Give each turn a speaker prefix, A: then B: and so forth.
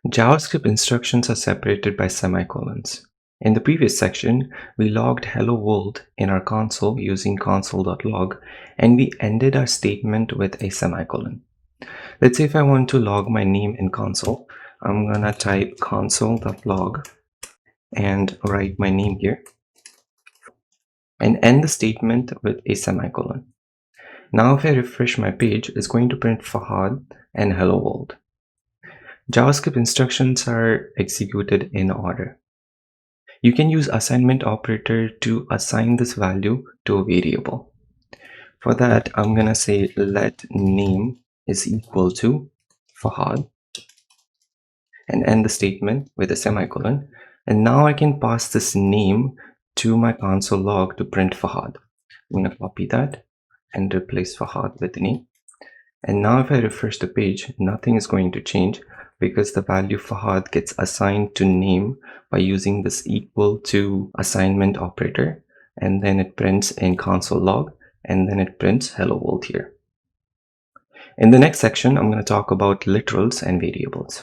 A: JavaScript instructions are separated by semicolons. In the previous section, we logged hello world in our console using console.log, and we ended our statement with a semicolon. Let's say if I want to log my name in console, I'm gonna type console.log and write my name here and end the statement with a semicolon. Now if I refresh my page, it's going to print Fahad and hello world. JavaScript instructions are executed in order. You can use assignment operator to assign this value to a variable. For that, I'm gonna say let name is equal to Fahad and end the statement with a semicolon. And now I can pass this name to my console log to print Fahad. I'm gonna copy that and replace Fahad with name. And now if I refresh the page, nothing is going to change because the value Fahad gets assigned to name by using this equal to assignment operator, and then it prints in console log, and then it prints hello world here. In the next section, I'm going to talk about literals and variables.